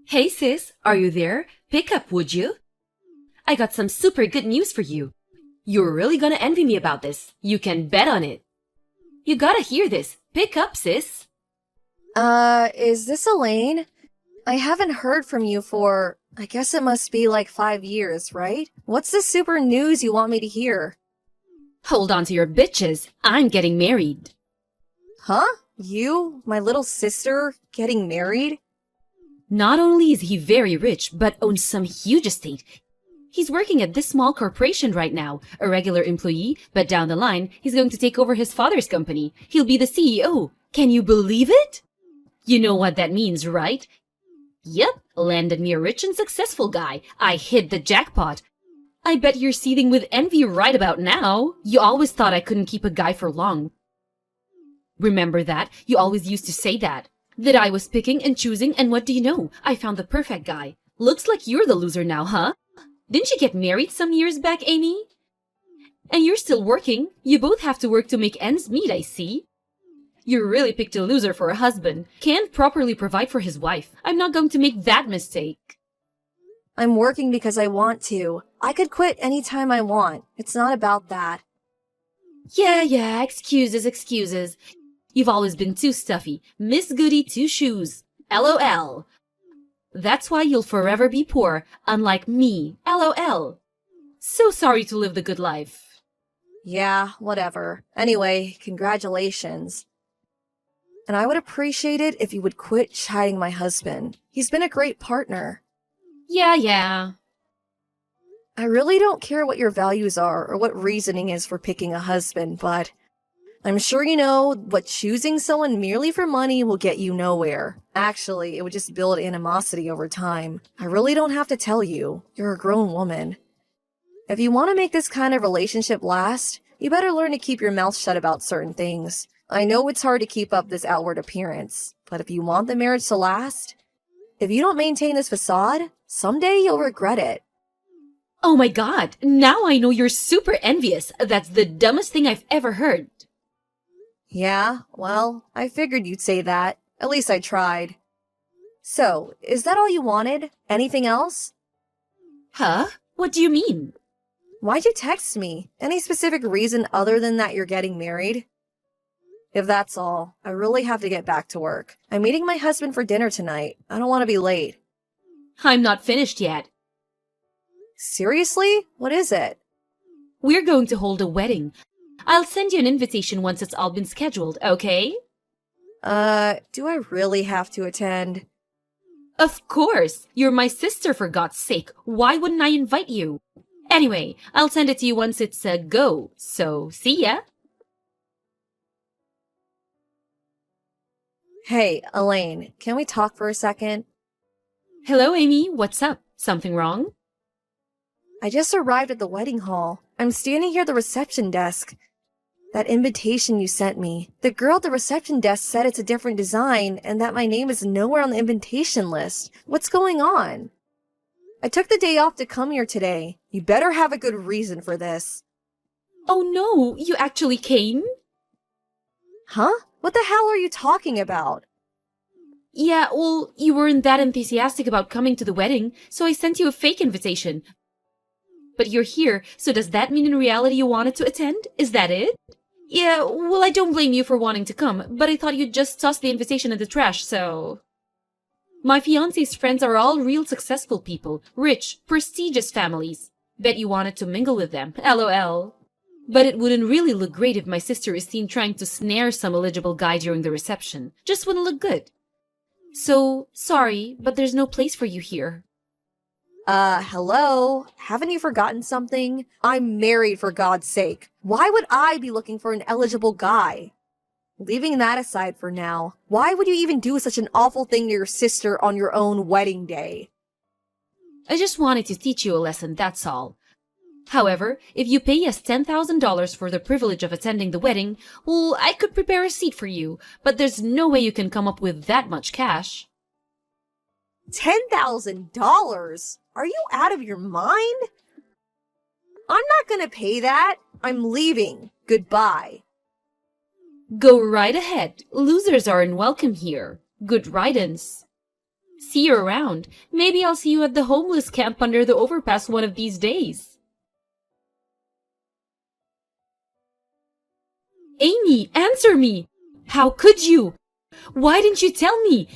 Hey sis, are you there? Pick up, would you? I got some super good news for you. You're really gonna envy me about this. You can bet on it. You gotta hear this. Pick up, sis. Is this Elaine? I haven't heard from you for, I guess it must be like 5 years, right? What's the super news you want me to hear? Hold on to your bitches. I'm getting married. Huh? You, my little sister, getting married? Not only is he very rich, but owns some huge estate. He's working at this small corporation right now, a regular employee, but down the line, he's going to take over his father's company. He'll be the CEO. Can you believe it? You know what that means, right? Yep, landed me a rich and successful guy. I hit the jackpot. I bet you're seething with envy right about now. You always thought I couldn't keep a guy for long. Remember that? You always used to say that. That I was picking and choosing, and what do you know? I found the perfect guy. Looks like you're the loser now, huh? Didn't you get married some years back, Amy? And you're still working. You both have to work to make ends meet, I see. You really picked a loser for a husband. Can't properly provide for his wife. I'm not going to make that mistake. I'm working because I want to. I could quit anytime I want. It's not about that. Yeah, excuses. You've always been too stuffy. Miss Goody Two-Shoes. LOL. That's why you'll forever be poor, unlike me. LOL. So sorry to live the good life. Yeah, whatever. Anyway, congratulations. And I would appreciate it if you would quit chiding my husband. He's been a great partner. Yeah. I really don't care what your values are or what reasoning is for picking a husband, but I'm sure you know what choosing someone merely for money will get you nowhere. Actually, it would just build animosity over time. I really don't have to tell you. You're a grown woman. If you want to make this kind of relationship last, you better learn to keep your mouth shut about certain things. I know it's hard to keep up this outward appearance, but if you want the marriage to last, if you don't maintain this facade, someday you'll regret it. Oh my god, now I know you're super envious. That's the dumbest thing I've ever heard. Yeah, well, I figured you'd say that. At least I tried. So, is that all you wanted? Anything else? Huh? What do you mean? Why'd you text me? Any specific reason other than that you're getting married? If that's all, I really have to get back to work. I'm meeting my husband for dinner tonight. I don't want to be late. I'm not finished yet. Seriously? What is it? We're going to hold a wedding. I'll send you an invitation once it's all been scheduled, okay? Do I really have to attend? Of course! You're my sister, for God's sake. Why wouldn't I invite you? Anyway, I'll send it to you once it's a go, so see ya! Hey, Elaine, can we talk for a second? Hello, Amy. What's up? Something wrong? I just arrived at the wedding hall. I'm standing here at the reception desk. That invitation you sent me, the girl at the reception desk said it's a different design and that my name is nowhere on the invitation list. What's going on? I took the day off to come here today. You better have a good reason for this. Oh no, you actually came? Huh? What the hell are you talking about? Yeah, well, you weren't that enthusiastic about coming to the wedding, so I sent you a fake invitation. But you're here, so does that mean in reality you wanted to attend? Is that it? Yeah, well, I don't blame you for wanting to come, but I thought you'd just toss the invitation in the trash, so... My fiancé's friends are all real successful people, rich, prestigious families. Bet you wanted to mingle with them, LOL. But it wouldn't really look great if my sister is seen trying to snare some eligible guy during the reception. Just wouldn't look good. So, sorry, but there's no place for you here. Hello? Haven't you forgotten something? I'm married, for God's sake. Why would I be looking for an eligible guy? Leaving that aside for now, why would you even do such an awful thing to your sister on your own wedding day? I just wanted to teach you a lesson, that's all. However, if you pay us $10,000 for the privilege of attending the wedding, well, I could prepare a seat for you, but there's no way you can come up with that much cash. $10,000? Are you out of your mind? I'm not gonna pay that. I'm leaving. Goodbye. Go right ahead. Losers are unwelcome here. Good riddance. See you around. Maybe I'll see you at the homeless camp under the overpass one of these days. Amy, answer me! How could you? Why didn't you tell me?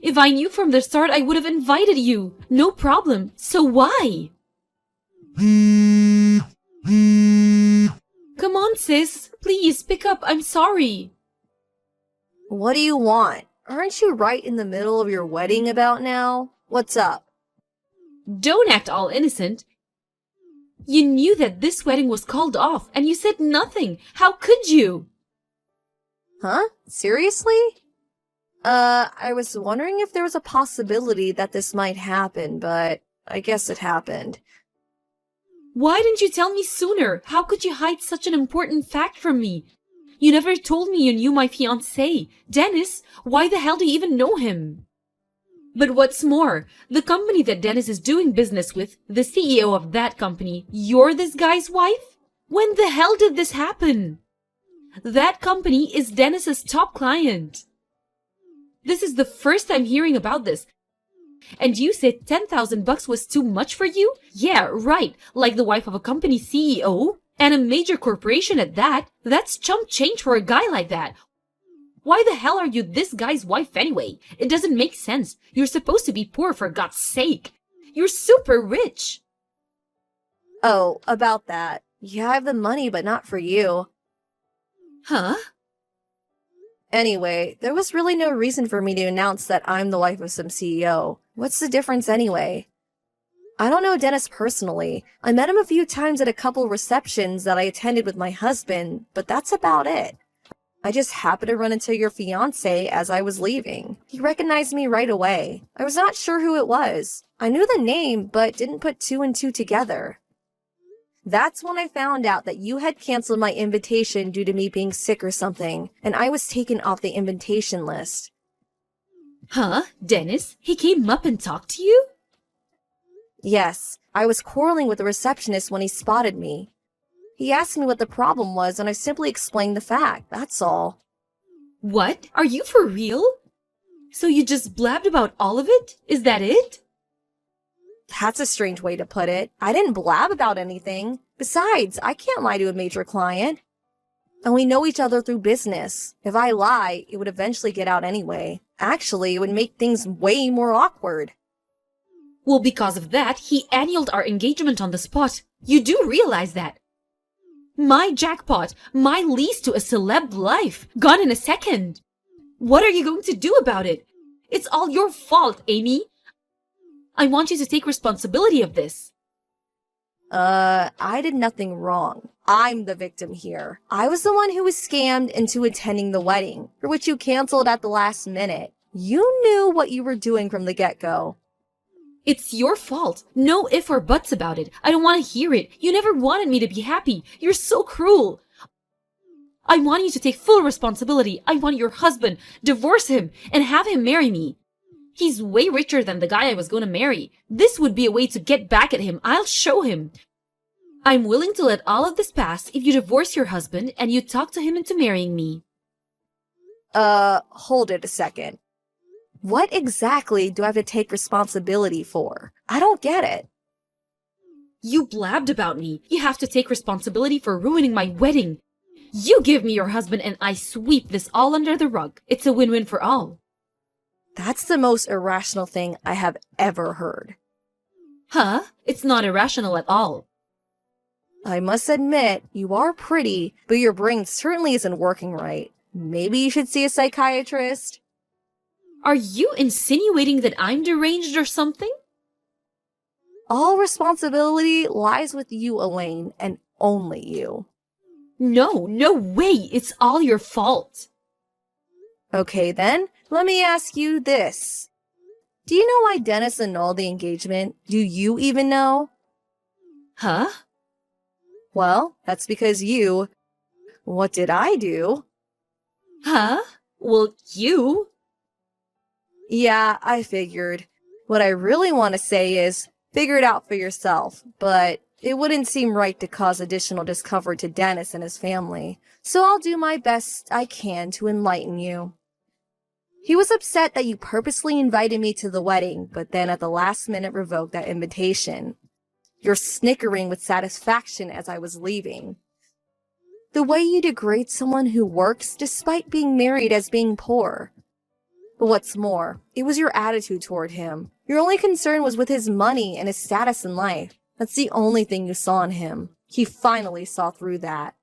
If I knew from the start, I would have invited you. No problem. So why? Come on, sis. Please, pick up. I'm sorry. What do you want? Aren't you right in the middle of your wedding about now? What's up? Don't act all innocent. You knew that this wedding was called off, and you said nothing. How could you? Huh? Seriously? I was wondering if there was a possibility that this might happen, but I guess it happened. Why didn't you tell me sooner? How could you hide such an important fact from me? You never told me you knew my fiancé. Dennis, why the hell do you even know him? But what's more, the company that Dennis is doing business with, the CEO of that company, you're this guy's wife? When the hell did this happen? That company is Dennis's top client. This is the first time hearing about this. And you said $10,000 was too much for you? Yeah, right. Like the wife of a company CEO and a major corporation at that. That's chump change for a guy like that. Why the hell are you this guy's wife anyway? It doesn't make sense. You're supposed to be poor for God's sake. You're super rich. Oh, about that. Yeah, I have the money, but not for you. Huh? Anyway, there was really no reason for me to announce that I'm the wife of some CEO. What's the difference anyway? I don't know Dennis personally. I met him a few times at a couple receptions that I attended with my husband, but that's about it. I just happened to run into your fiancé as I was leaving. He recognized me right away. I was not sure who it was. I knew the name, but didn't put two and two together. That's when I found out that you had canceled my invitation due to me being sick or something, and I was taken off the invitation list. Huh? Dennis? He came up and talked to you? Yes, I was quarreling with the receptionist when he spotted me. He asked me what the problem was, and I simply explained the fact, that's all. What? Are you for real? So you just blabbed about all of it? Is that it? That's a strange way to put it. I didn't blab about anything. Besides, I can't lie to a major client. And we know each other through business. If I lie, it would eventually get out anyway. Actually, it would make things way more awkward. Well, because of that, he annulled our engagement on the spot. You do realize that. My jackpot, my lease to a celeb life, gone in a second. What are you going to do about it? It's all your fault, Amy. I want you to take responsibility of this. I did nothing wrong. I'm the victim here. I was the one who was scammed into attending the wedding, for which you canceled at the last minute. You knew what you were doing from the get-go. It's your fault. No if or buts about it. I don't want to hear it. You never wanted me to be happy. You're so cruel. I want you to take full responsibility. I want your husband, divorce him, and have him marry me. He's way richer than the guy I was going to marry. This would be a way to get back at him. I'll show him. I'm willing to let all of this pass if you divorce your husband and you talk to him into marrying me. Hold it a second. What exactly do I have to take responsibility for? I don't get it. You blabbed about me. You have to take responsibility for ruining my wedding. You give me your husband and I sweep this all under the rug. It's a win-win for all. That's the most irrational thing I have ever heard. Huh? It's not irrational at all. I must admit, you are pretty, but your brain certainly isn't working right. Maybe you should see a psychiatrist? Are you insinuating that I'm deranged or something? All responsibility lies with you, Elaine, and only you. No way. It's all your fault. Okay then, let me ask you this. Do you know why Dennis annulled the engagement? Do you even know? Huh? Well, that's because you... What did I do? Huh? Well, you... Yeah, I figured. What I really want to say is, figure it out for yourself, but it wouldn't seem right to cause additional discomfort to Dennis and his family, so I'll do my best I can to enlighten you. He was upset that you purposely invited me to the wedding, but then at the last minute revoked that invitation. You're snickering with satisfaction as I was leaving. The way you degrade someone who works despite being married as being poor. But what's more, it was your attitude toward him. Your only concern was with his money and his status in life. That's the only thing you saw in him. He finally saw through that.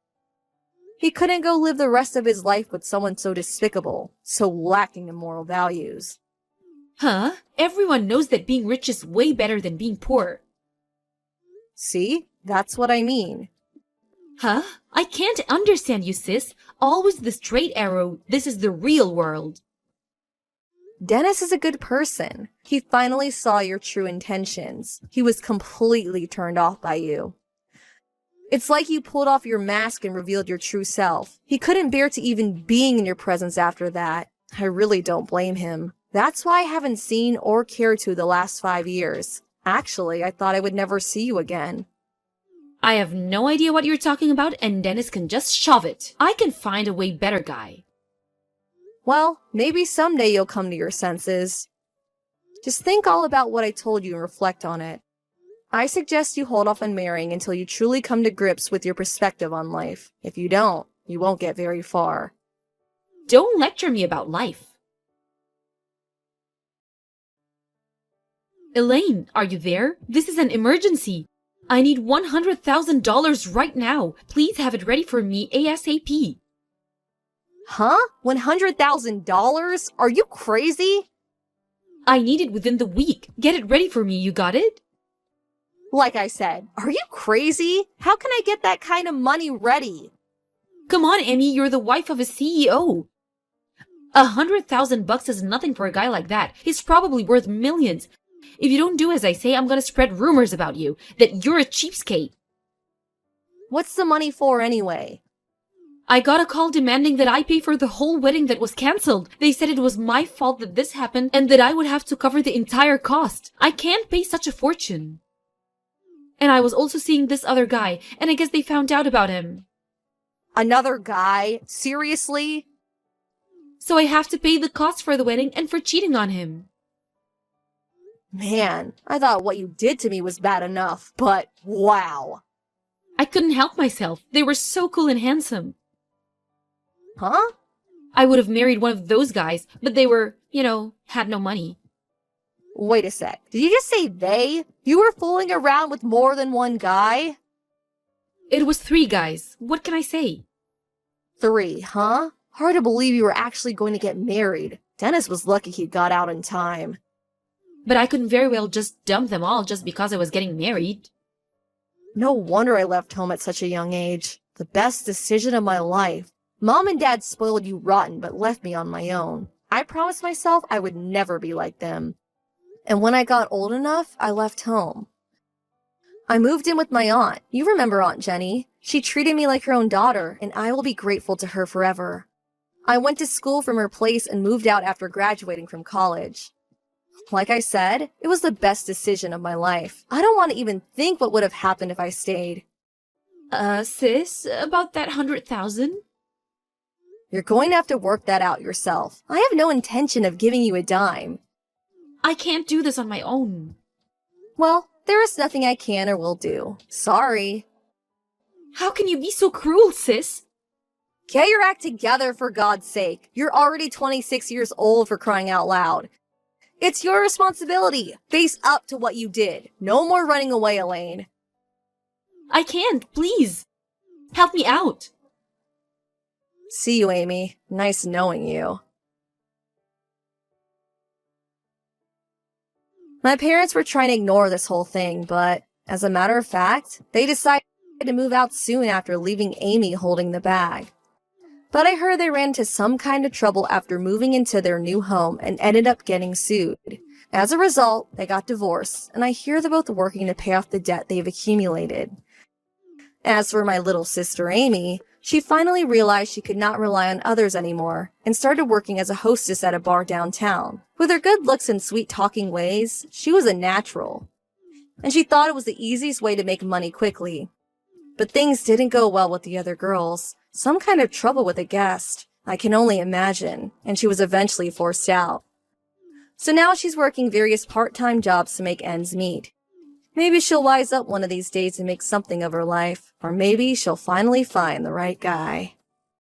He couldn't go live the rest of his life with someone so despicable, so lacking in moral values. Huh? Everyone knows that being rich is way better than being poor. See? That's what I mean. Huh? I can't understand you, sis. Always the straight arrow. This is the real world. Dennis is a good person. He finally saw your true intentions. He was completely turned off by you. It's like you pulled off your mask and revealed your true self. He couldn't bear to even being in your presence after that. I really don't blame him. That's why I haven't seen or cared to the last 5 years. Actually, I thought I would never see you again. I have no idea what you're talking about, and Dennis can just shove it. I can find a way better guy. Well, maybe someday you'll come to your senses. Just think all about what I told you and reflect on it. I suggest you hold off on marrying until you truly come to grips with your perspective on life. If you don't, you won't get very far. Don't lecture me about life. Elaine, are you there? This is an emergency. I need $100,000 right now. Please have it ready for me ASAP. Huh? $100,000? Are you crazy? I need it within the week. Get it ready for me, you got it? Like I said, are you crazy? How can I get that kind of money ready? Come on, Emmy, you're the wife of a CEO. $100,000 is nothing for a guy like that. He's probably worth millions. If you don't do as I say, I'm gonna spread rumors about you, that you're a cheapskate. What's the money for anyway? I got a call demanding that I pay for the whole wedding that was cancelled. They said it was my fault that this happened and that I would have to cover the entire cost. I can't pay such a fortune. And I was also seeing this other guy, and I guess they found out about him. Another guy? Seriously? So I have to pay the cost for the wedding and for cheating on him. Man, I thought what you did to me was bad enough, but wow. I couldn't help myself. They were so cool and handsome. Huh? I would have married one of those guys, but they were, had no money. Wait a sec. Did you just say they? You were fooling around with more than one guy? It was 3 guys. What can I say? 3, huh? Hard to believe you were actually going to get married. Dennis was lucky he got out in time. But I couldn't very well just dump them all just because I was getting married. No wonder I left home at such a young age. The best decision of my life. Mom and Dad spoiled you rotten but left me on my own. I promised myself I would never be like them. And when I got old enough, I left home. I moved in with my aunt. You remember Aunt Jenny. She treated me like her own daughter, and I will be grateful to her forever. I went to school from her place and moved out after graduating from college. Like I said, it was the best decision of my life. I don't want to even think what would have happened if I stayed. Sis, about that 100,000? You're going to have to work that out yourself. I have no intention of giving you a dime. I can't do this on my own. Well, there is nothing I can or will do. Sorry. How can you be so cruel, sis? Get your act together, for God's sake. You're already 26 years old, for crying out loud. It's your responsibility. Face up to what you did. No more running away, Elaine. I can't, please. Help me out. See you, Amy. Nice knowing you. My parents were trying to ignore this whole thing, but as a matter of fact, they decided to move out soon after leaving Amy holding the bag. But I heard they ran into some kind of trouble after moving into their new home and ended up getting sued. As a result, they got divorced, and I hear they're both working to pay off the debt they've accumulated. As for my little sister Amy, she finally realized she could not rely on others anymore and started working as a hostess at a bar downtown. With her good looks and sweet-talking ways, she was a natural. And she thought it was the easiest way to make money quickly. But things didn't go well with the other girls. Some kind of trouble with a guest. I can only imagine, and she was eventually forced out. So now she's working various part-time jobs to make ends meet. Maybe she'll wise up one of these days and make something of her life, or maybe she'll finally find the right guy.